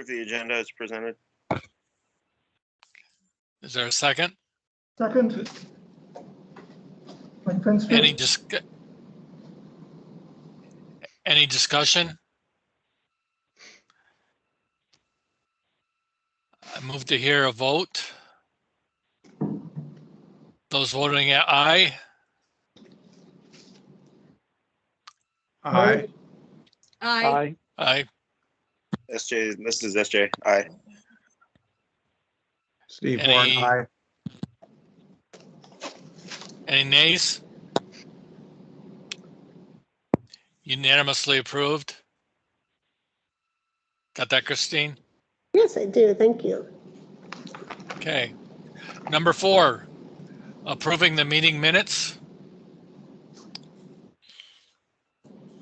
the agenda as presented. Is there a second? Second. Mike Fenster. Any discussion? I move to hear a vote. Those voting aye. Aye. Aye. Aye. SJ, this is SJ. Aye. Steve Any- Horn, aye. Any nays? Unanimously approved. Got that, Christine? Yes, I do. Thank you. Okay. Number 4, approving the meeting minutes.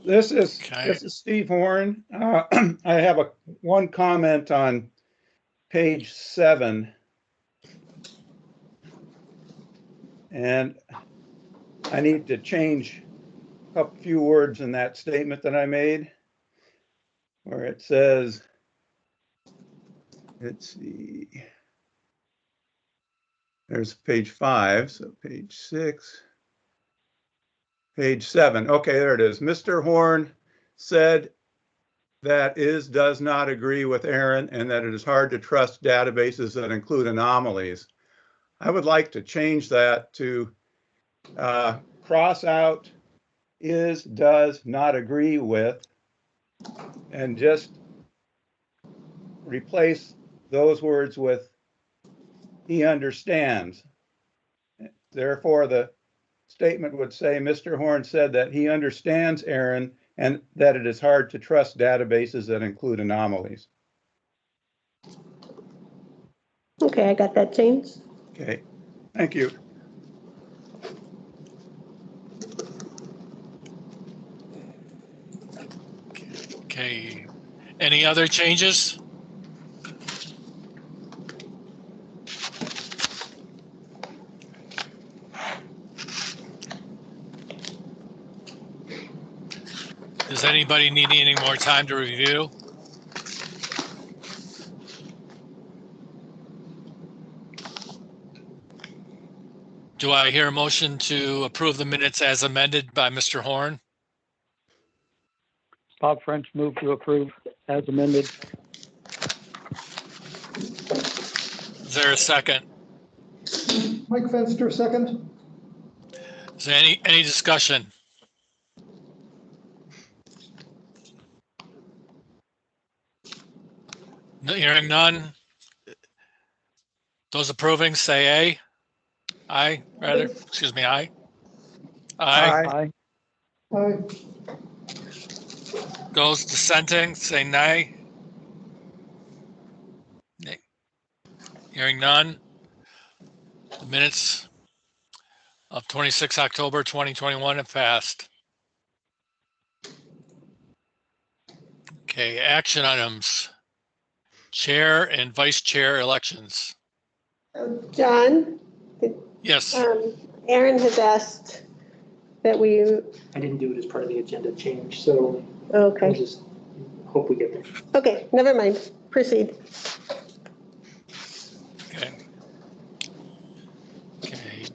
This is Okay. Steve Horn. I have one comment on page 7. And I need to change a few words in that statement that I made, where it says, let's see, there's page 5, so page 6. Page 7. Okay, there it is. Mr. Horn said that does not agree with Aaron and that it is hard to trust databases that include anomalies. I would like to change that to cross out does not agree with and just replace those words with he understands. Therefore, the statement would say, Mr. Horn said that he understands Aaron and that it is hard to trust databases that include anomalies. Okay, I got that changed. Okay, thank you. Okay. Any other changes? Does anybody need any more time to review? Do I hear a motion to approve the minutes as amended by Mr. Horn? Bob French move to approve as amended. Is there a second? Mike Fenster, second. Is there any discussion? Hearing none. Those approving say aye. Aye, rather, excuse me, aye. Aye. Aye. Aye. Those dissenting say nay. Nay. Hearing none. The minutes of 26 October 2021 have passed. Okay, action items. Chair and vice chair elections. John, Yes. Aaron has asked that we, I didn't do it as part of the agenda change, so okay. we'll just hope we get there. Okay, never mind. Proceed. Okay. Okay.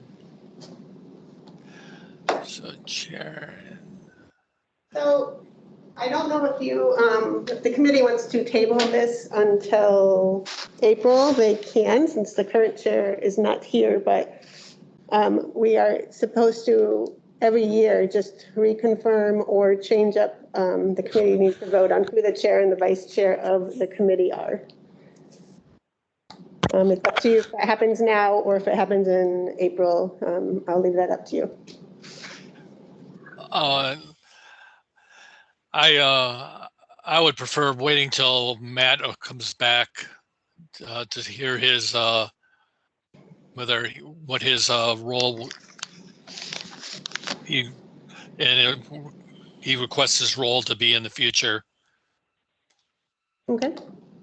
So chair. So I don't know if you, if the committee wants to table this until April, they can, since the current chair is not here, but we are supposed to every year just reconfirm or change up, the committee needs to vote on who the chair and the vice chair of the committee are. It's up to you if that happens now or if it happens in April. I'll leave that up to you. I would prefer waiting till Matt comes back to hear his what his role he requests his role to be in the future. Okay.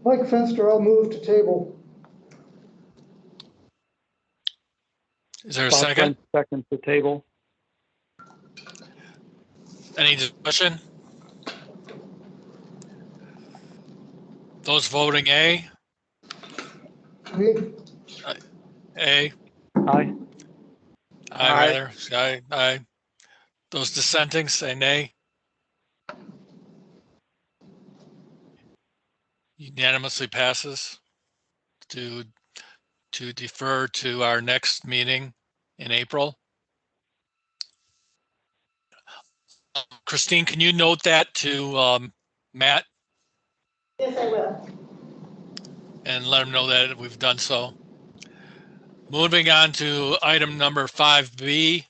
Mike Fenster, I'll move to table. Is there a Bob second? French second to table. Any discussion? Those voting A, Aye. A, Aye. aye rather, aye, aye. Those dissenting, say nay. Unanimously passes to defer to our next meeting in April. Christine, can you note that to Matt Yes, I will. and let him know that we've done so? Moving on to item number 5B,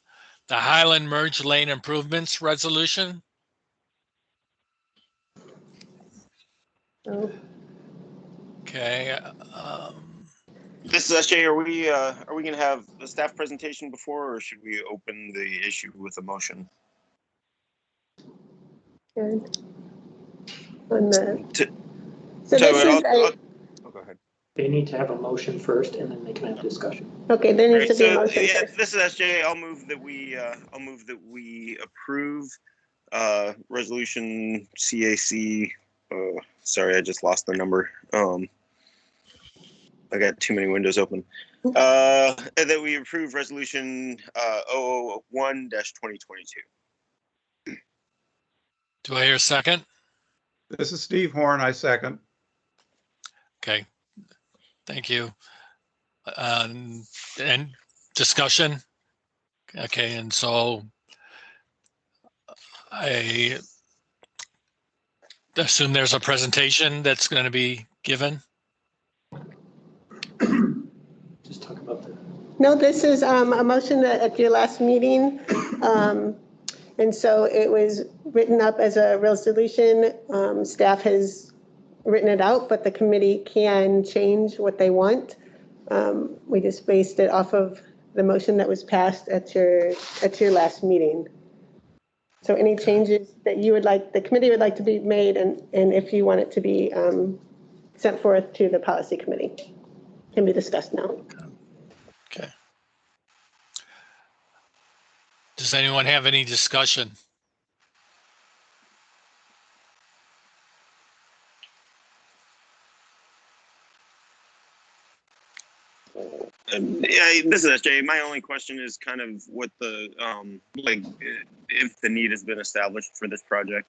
the Hiland Merge Lane Improvements Resolution. So, Okay. This is SJ. Are we gonna have the staff presentation before, or should we open the issue with a motion? good. On the, To- so Tell you this what, is, oh, go ahead. They need to have a motion first and then they can have discussion. okay, there needs Right, to be a so motion yeah, first. this is SJ. I'll move that we approve resolution CAC. Sorry, I just lost the number. I got too many windows open. And that we approve resolution 001-2022. Do I hear a second? This is Steve Horn. I second. Okay. Thank you. And discussion. Okay, and so I assume there's a presentation that's going to be given. Just talk about the, No, this is a motion that at your last meeting. And so it was written up as a resolution. Staff has written it out, but the committee can change what they want. We just based it off of the motion that was passed at your last meeting. So any changes that you would like, the committee would like to be made, and if you want it to be sent forth to the policy committee, can be discussed now. Okay. Does anyone have any discussion? Yeah, this is SJ. My only question is kind of what the like if the need has been established for this project.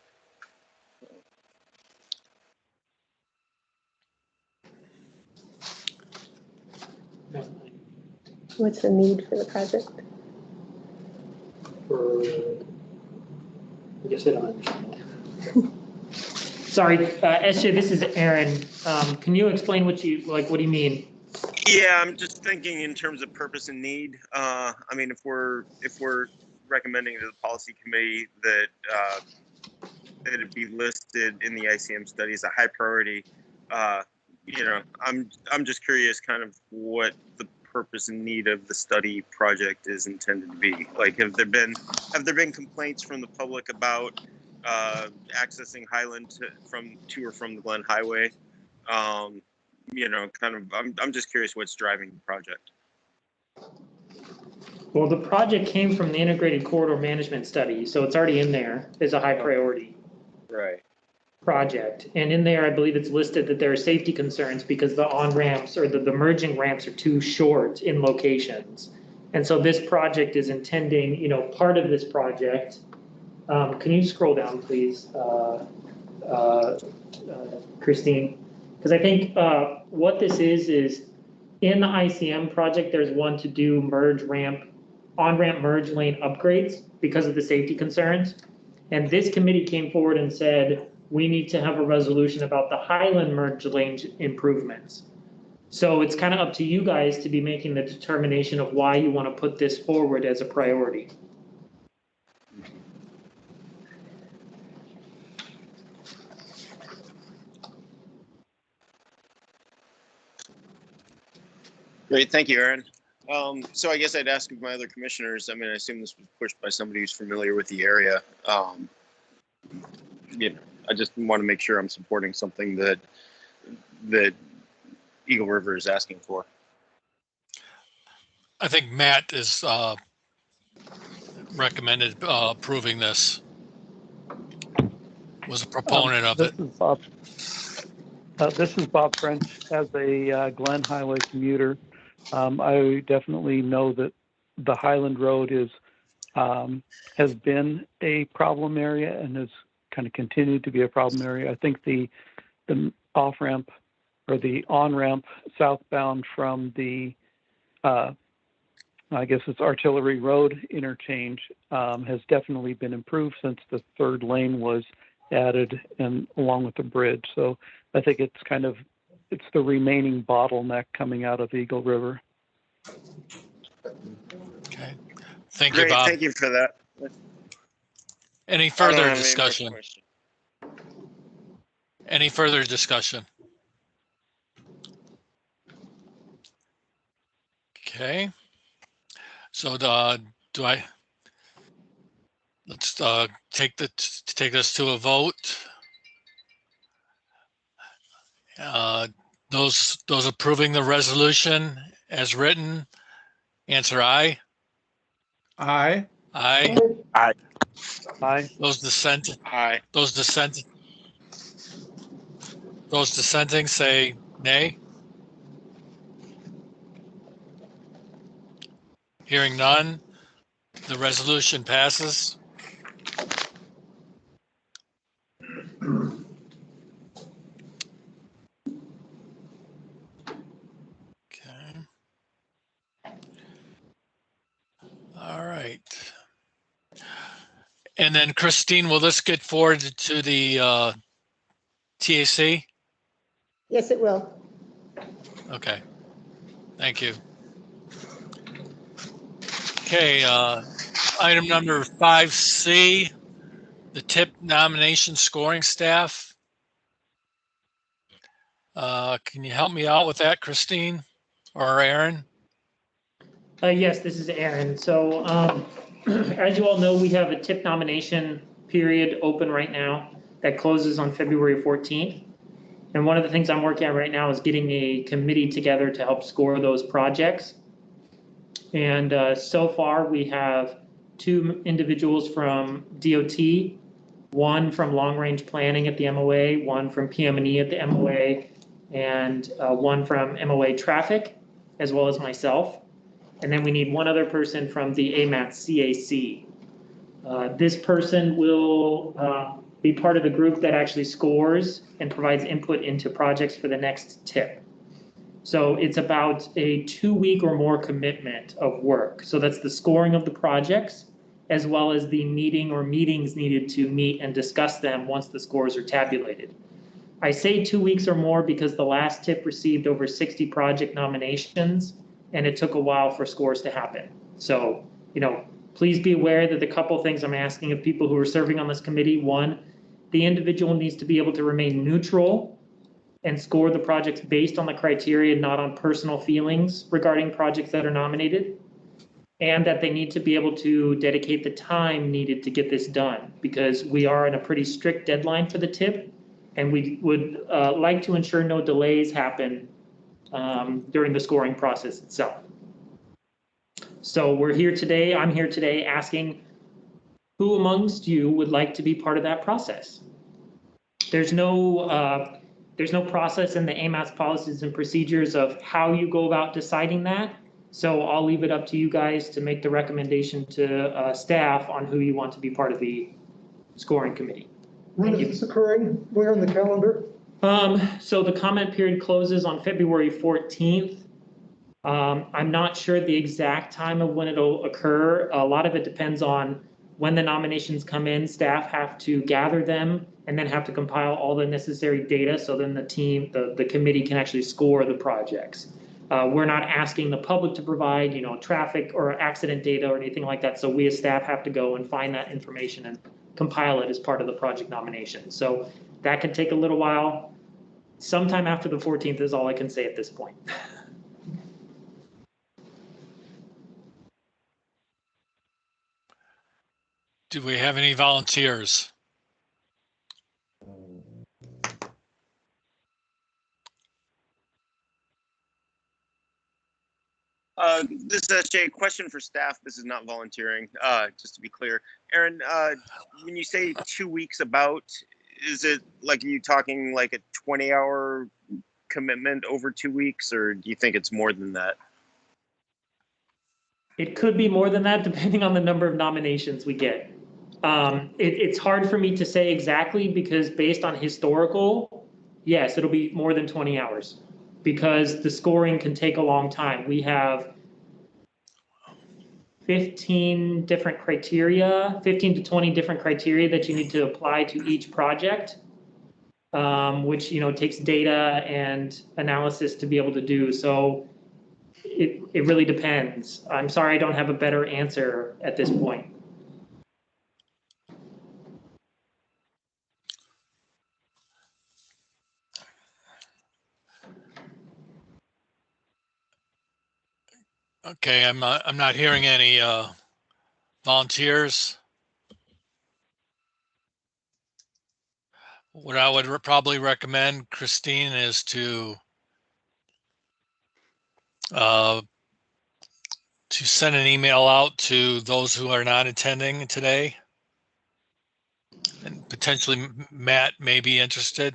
What's the need for the project? for, I guess I don't understand. Sorry, SJ, this is Aaron. Can you explain what you, like, what do you mean? Yeah, I'm just thinking in terms of purpose and need. I mean, if we're recommending to the policy committee that that it be listed in the ICM study as a high priority, I'm just curious, kind of what the purpose and need of the study project is intended to be. Like, have there been complaints from the public about accessing Hiland to or from the Glen Highway? I'm just curious what's driving the project. Well, the project came from the integrated corridor management study, so it's already in there as a high priority Right. project. And in there, I believe it's listed that there are safety concerns because the on-ramps or the merging ramps are too short in locations. And so this project is intending, part of this project, can you scroll down, please, Christine? Because I think what this is in the ICM project, there's one to do on-ramp merge lane upgrades because of the safety concerns. And this committee came forward and said, we need to have a resolution about the Hiland merge lane improvements. So it's kind of up to you guys to be making the determination of why you want to put this forward as a priority. Great, thank you, Aaron. So I guess I'd ask of my other commissioners. I mean, I assume this was pushed by somebody who's familiar with the area. I just want to make sure I'm supporting something that Eagle River is asking for. I think Matt is recommended approving this. Was a proponent of it. This is Bob French. As a Glen Highway commuter, I definitely know that the Highland Road has been a problem area and has kind of continued to be a problem area. I think the off ramp or the on ramp southbound from the I guess it's Artillery Road interchange has definitely been improved since the third lane was added and along with the bridge. So I think it's the remaining bottleneck coming out of Eagle River. Okay. Thank you, Great, Bob. thank you for that. Any I don't further have any more discussion? questions. Any further discussion? Okay. So let's take this to a vote. Those approving the resolution as written, answer aye. Aye. Aye. Aye. Those dissenting say nay. Hearing none, the resolution passes. Okay. All right. And then Christine, will this get forwarded to the TAC? Yes, it will. Okay. Thank you. Okay, item number 5C, the TIP nomination scoring staff. Can you help me out with that, Christine or Aaron? Yes, this is Aaron. So as you all know, we have a TIP nomination period open right now that closes on February 14th. And one of the things I'm working on right now is getting a committee together to help score those projects. And so far we have 2 individuals from DOT, 1 from long range planning at the MOA, 1 from PM&E at the MOA, and 1 from MOA traffic, as well as myself. And then we need 1 other person from the AMAT CAC. This person will be part of the group that actually scores and provides input into projects for the next TIP. So it's about a 2-week or more commitment of work. So that's the scoring of the projects, as well as the meeting or meetings needed to meet and discuss them once the scores are tabulated. I say 2 weeks or more because the last TIP received over 60 project nominations, and it took a while for scores to happen. So, please be aware that the couple things I'm asking of people who are serving on this committee, 1, the individual needs to be able to remain neutral and score the projects based on the criteria, not on personal feelings regarding projects that are nominated, and that they need to be able to dedicate the time needed to get this done, because we are in a pretty strict deadline for the TIP, and we would like to ensure no delays happen during the scoring process itself. So I'm here today asking who amongst you would like to be part of that process. There's no process in the AMAT's policies and procedures of how you go about deciding that. So I'll leave it up to you guys to make the recommendation to staff on who you want to be part of the scoring committee. When is this occurring? Where in the calendar? So the comment period closes on February 14th. I'm not sure the exact time of when it'll occur. A lot of it depends on when the nominations come in. Staff have to gather them and then have to compile all the necessary data, so then the committee can actually score the projects. We're not asking the public to provide, traffic or accident data or anything like that. So we as staff have to go and find that information and compile it as part of the project nomination. So that could take a little while. Sometime after the 14th is all I can say at this point. Do we have any volunteers? This is actually a question for staff. This is not volunteering, just to be clear. Aaron, when you say 2 weeks about, is it like, are you talking like a 20-hour commitment over 2 weeks, or do you think it's more than that? It could be more than that, depending on the number of nominations we get. It's hard for me to say exactly because based on historical, yes, it'll be more than 20 hours because the scoring can take a long time. We have 15 different criteria, 15 to 20 different criteria that you need to apply to each project, which, takes data and analysis to be able to do. So it really depends. I'm sorry, I don't have a better answer at this point. Okay, I'm not hearing any volunteers. What I would probably recommend, Christine, is to send an email out to those who are not attending today, and potentially Matt may be interested.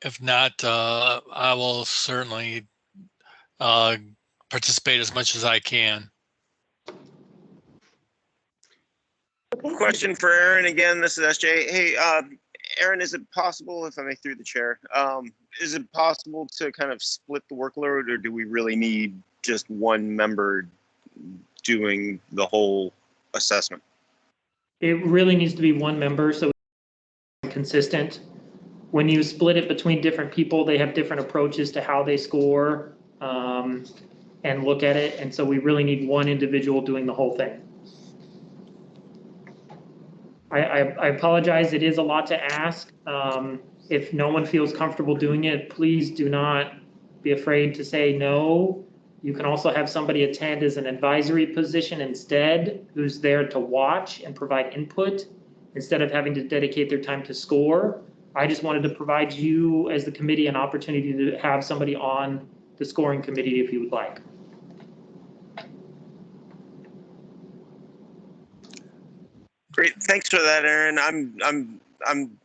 If not, I will certainly participate as much as I can. Okay. Question for Aaron again. This is SJ. Hey, Aaron, is it possible, if I may through the chair, is it possible to kind of split the workload, or do we really need just one member doing the whole assessment? It really needs to be one member, so it's consistent. When you split it between different people, they have different approaches to how they score and look at it. And so we really need one individual doing the whole thing. I apologize. It is a lot to ask. If no one feels comfortable doing it, please do not be afraid to say no. You can also have somebody attend as an advisory position instead, who's there to watch and provide input instead of having to dedicate their time to score. I just wanted to provide you as the committee an opportunity to have somebody on the scoring committee if you would like. Great, thanks for that, Aaron. I'm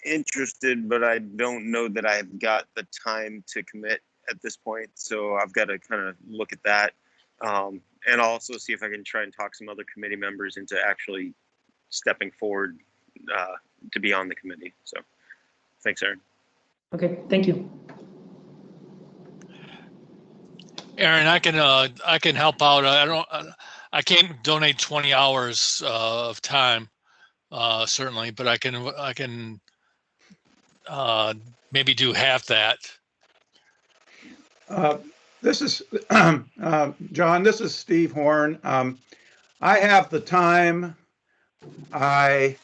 interested, but I don't know that I've got the time to commit at this point. So I've got to kind of look at that, and also see if I can try and talk some other committee members into actually stepping forward to be on the committee. So thanks, Aaron. Okay, thank you. Aaron, I can help out. I can't donate 20 hours of time, certainly, but I can maybe do half that. This is, John, this is Steve Horn. I have the time. I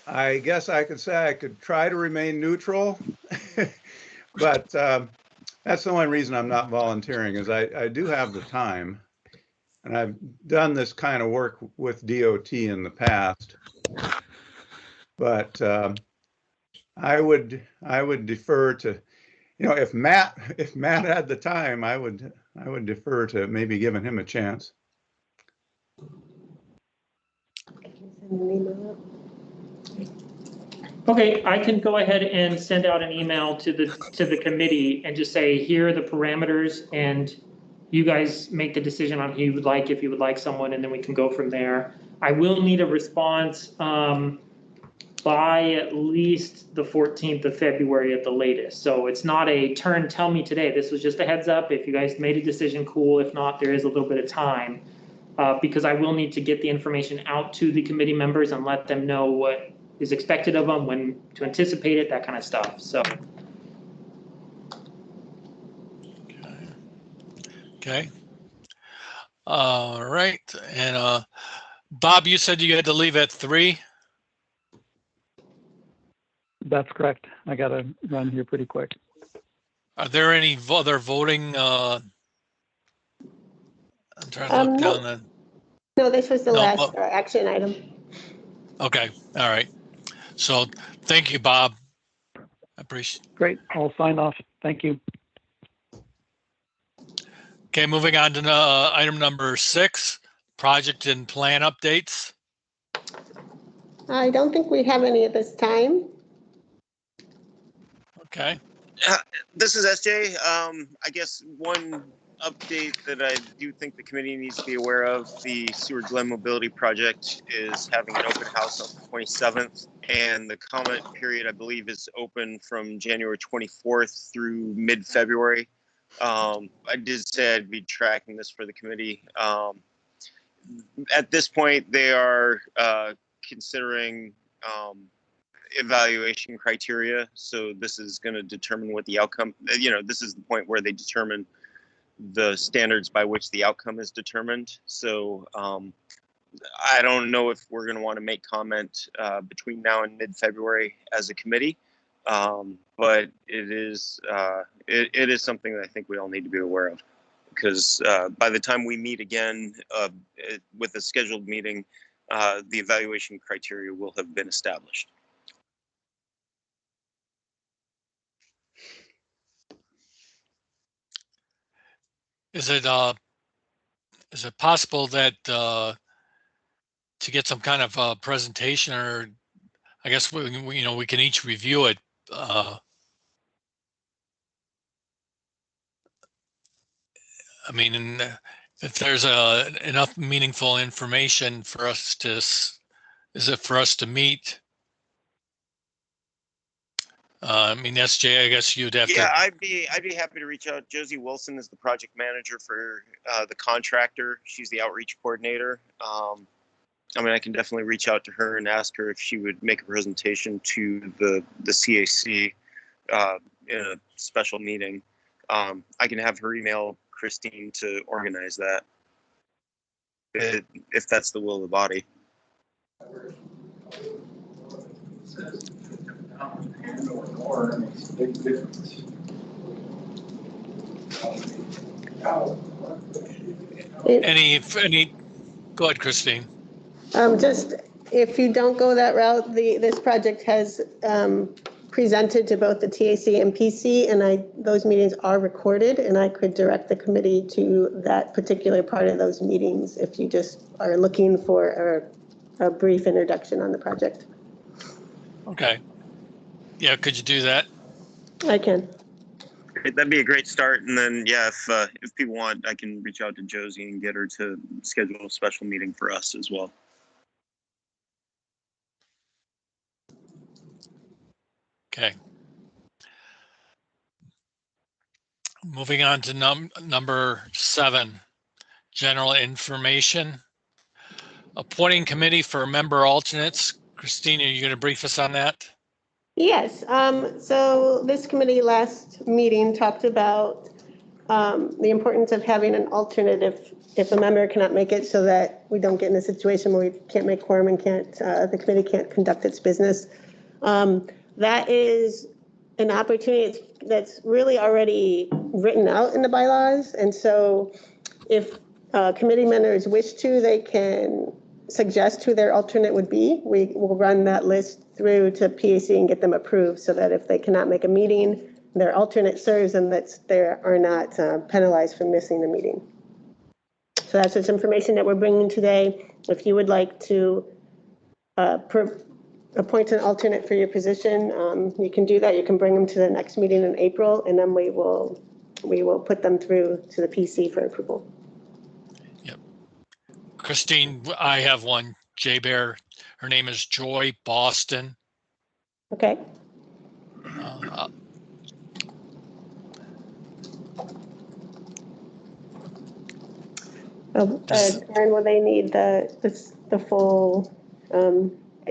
guess I could say I could try to remain neutral, but that's the only reason I'm not volunteering is I do have the time, and I've done this kind of work with DOT in the past. But I would defer to, if Matt had the time, I would defer to maybe giving him a chance. Okay, I can go ahead and send out an email to the committee and just say, here are the parameters, and you guys make the decision on who you would like, if you would like someone, and then we can go from there. I will need a response by at least the 14th of February at the latest. So it's not a tell me today. This was just a heads up. If you guys made a decision, cool. If not, there is a little bit of time because I will need to get the information out to the committee members and let them know what is expected of them, when to anticipate it, that kind of stuff. So. Okay. All right. And Bob, you said you had to leave at 3. That's correct. I got to run here pretty quick. Are there any other voting? I'm trying to look down the. No, this was the No, last action item. Okay. All right. So thank you, Bob. I appreciate. Great. I'll sign off. Thank you. Okay, moving on to item number 6, project and plan updates. I don't think we have any at this time. Okay, This is SJ. I guess one update that I do think the committee needs to be aware of, the Seward Glen Mobility Project is having an open house on the 27th, and the comment period, I believe, is open from January 24th through mid-February. I did say I'd be tracking this for the committee. At this point, they are considering evaluation criteria. So this is going to determine what the outcome, this is the point where they determine the standards by which the outcome is determined. So I don't know if we're going to want to make comment between now and mid-February as a committee, but it is something that I think we all need to be aware of, because by the time we meet again with a scheduled meeting, the evaluation criteria will have been established. is it possible that to get some kind of presentation, or I guess we can each review it. I mean, if there's enough meaningful information for us to, is it for us to meet? I mean, SJ, I guess you'd have to. Yeah, I'd be happy to reach out. Josie Wilson is the project manager for the contractor. She's the outreach coordinator. I mean, I can definitely reach out to her and ask her if she would make a presentation to the CAC in a special meeting. I can have her email Christine to organize that, if that's the will of the body. Makes a big difference. Any, go ahead, Christine. Just, if you don't go that route, this project has presented to both the TAC and PC, and those meetings are recorded, and I could direct the committee to that particular part of those meetings if you just are looking for a brief introduction on the project. Okay. Yeah, could you do that? I can. That'd be a great start. And then, yeah, if people want, I can reach out to Josie and get her to schedule a special meeting for us as well. Okay. Moving on to number 7, general information. Appointing committee for member alternates. Christine, are you going to brief us on that? Yes, so this committee last meeting talked about the importance of having an alternate if a member cannot make it, so that we don't get in a situation where we can't make quorum and the committee can't conduct its business. That is an opportunity that's really already written out in the bylaws. And so if committee members wish to, they can suggest who their alternate would be. We will run that list through to PAC and get them approved, so that if they cannot make a meeting, their alternate serves and that they are not penalized for missing the meeting. So that's just information that we're bringing today. If you would like to appoint an alternate for your position, you can do that. You can bring them to the next meeting in April, and then we will put them through to the PC for approval. Yep. Christine, I have one. J-Bear. Her name is Joy Boston. Okay. And will they need the full,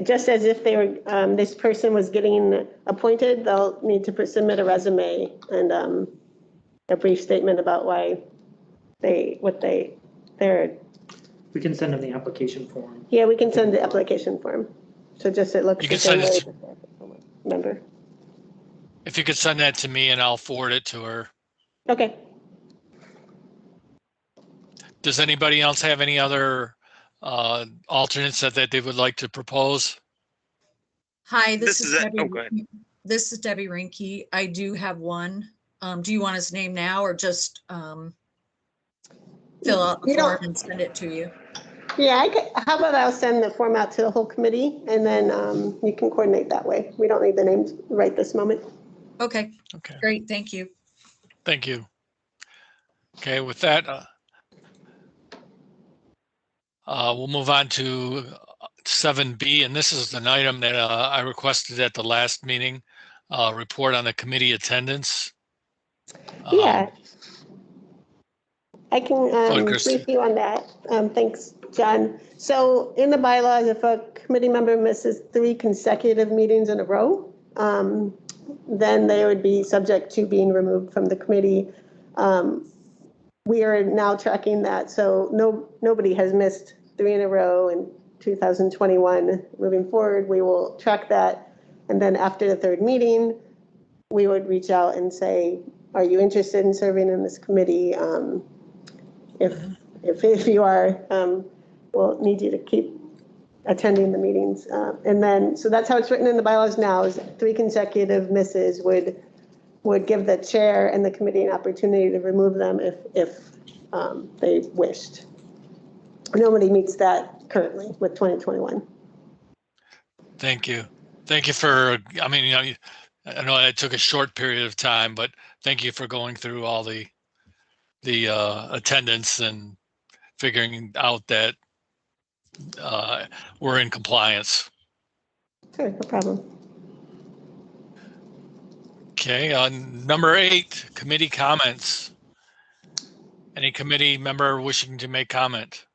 just as if they were, this person was getting appointed, they'll need to submit a resume and a brief statement about why they're. We can send them the application form. Yeah, we can send the application form. So just it looks You the can same send way. it Remember? If you could send that to me and I'll forward it to her. Okay. Does anybody else have any other alternates that they would like to propose? Hi, this is Debbie. oh, go ahead. This is Debbie Rinke. I do have one. Do you want his name now or just? fill out the You don't- form and send it to you. Yeah, how about I'll send the form out to the whole committee and then you can coordinate that way. We don't need the names right this moment. Okay, Okay, great, thank you. thank you. Okay, with that, we'll move on to 7B, and this is an item that I requested at the last meeting, report on the committee attendance. Yeah. I can Christine. brief you on that. Thanks, John. So in the bylaws, if a committee member misses 3 consecutive meetings in a row, then they would be subject to being removed from the committee. We are now tracking that, so nobody has missed 3 in a row in 2021. Moving forward, we will track that, and then after the 3rd meeting, we would reach out and say, are you interested in serving in this committee? If you are, we'll need you to keep attending the meetings. And then, so that's how it's written in the bylaws now, is 3 consecutive misses would give the chair and the committee an opportunity to remove them if they wished. Nobody meets that currently with 2021. Thank you. Thank you for, I mean, I know it took a short period of time, but thank you for going through all the attendance and figuring out that we're in compliance. Sure, no problem. Okay, number 8, committee comments. Any committee member wishing to make comment?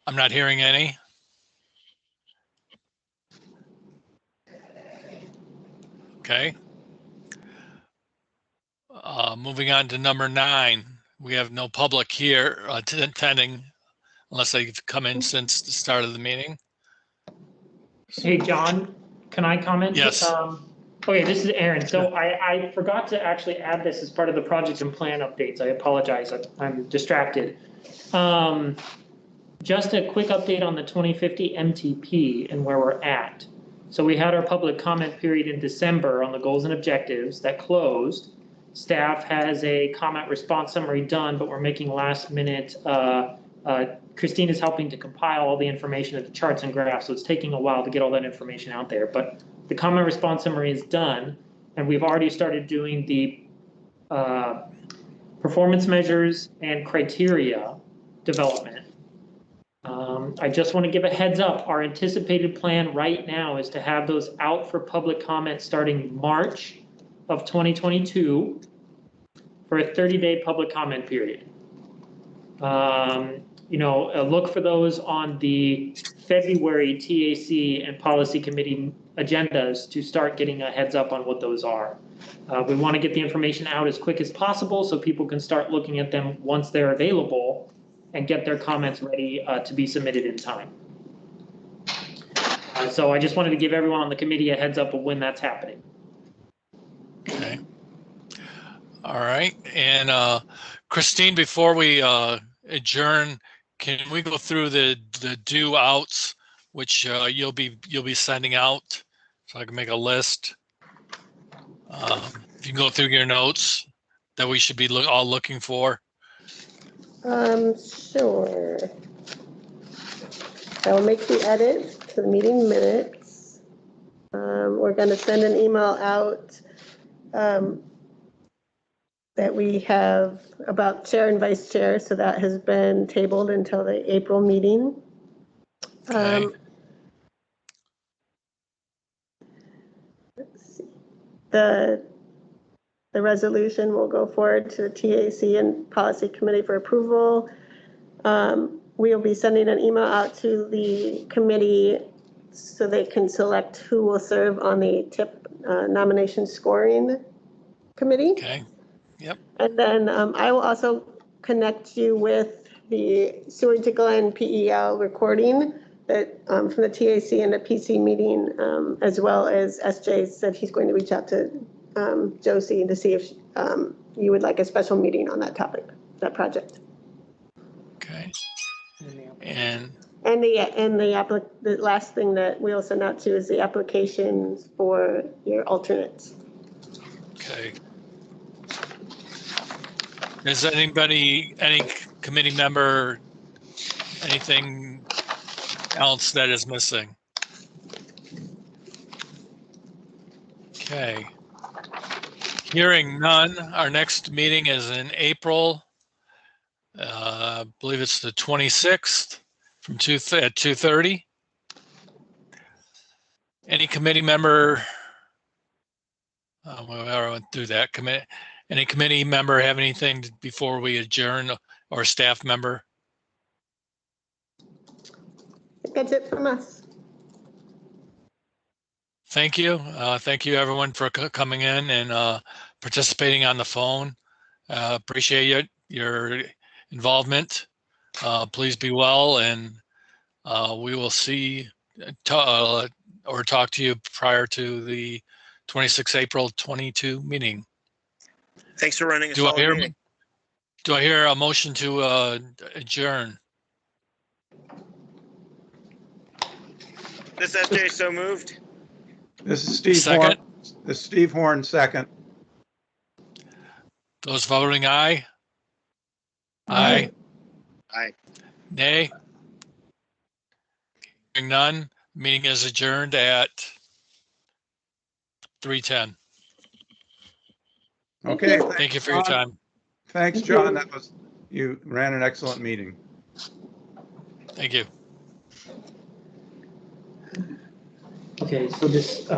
I'm not hearing any. Okay. Moving on to number 9. We have no public here attending unless they've come in since the start of the meeting. Hey, John, can I comment? Yes. Okay, this is Aaron. So I forgot to actually add this as part of the project and plan updates. I apologize. I'm distracted. Just a quick update on the 2050 MTP and where we're at. So we had our public comment period in December on the goals and objectives that closed. Staff has a comment response summary done, but we're making last minute. Christine is helping to compile all the information of the charts and graphs, so it's taking a while to get all that information out there. But the comment response summary is done, and we've already started doing the performance measures and criteria development. I just want to give a heads up. Our anticipated plan right now is to have those out for public comment starting March of 2022 for a 30-day public comment period. Look for those on the February TAC and policy committee agendas to start getting a heads up on what those are. We want to get the information out as quick as possible so people can start looking at them once they're available and get their comments ready to be submitted in time. So I just wanted to give everyone on the committee a heads up of when that's happening. Okay. All right. And Christine, before we adjourn, can we go through the due outs, which you'll be sending out, so I can make a list. If you can go through your notes that we should be all looking for. Sure. I will make the edit to the meeting minutes. We're going to send an email out that we have about chair and vice chair, so that has been tabled until the April meeting. Okay. Let's see. The resolution will go forward to the TAC and policy committee for approval. We'll be sending an email out to the committee so they can select who will serve on the TIP nomination scoring committee. Okay. Yep. And then I will also connect you with the Seward to Glen PEL recording that from the TAC and the PC meeting, as well as SJ said he's going to reach out to Josie to see if you would like a special meeting on that topic, that project. Okay. And And the last thing that we'll send out to is the applications for your alternates. Okay. Is anybody, any committee member, anything else that is missing? Okay. Hearing none, our next meeting is in April. I believe it's the 26th from at 2:30. Any committee member, we already went through that. Any committee member have anything before we adjourn, or staff member? That's it from us. Thank you. Thank you everyone for coming in and participating on the phone. Appreciate your involvement. Please be well, and we will see or talk to you prior to the 26 April 22 meeting. Thanks for running a Do I solid hear, meeting. do I hear a motion to adjourn? This FJ so moved. This is Steve Second. Horn. This is Steve Horn, second. Those voting aye? Aye. Aye. Nay? Hearing none, meeting is adjourned at 3:10. Okay. Thank you for your time. Thanks, John. You ran an excellent meeting. Thank you. Okay, so this,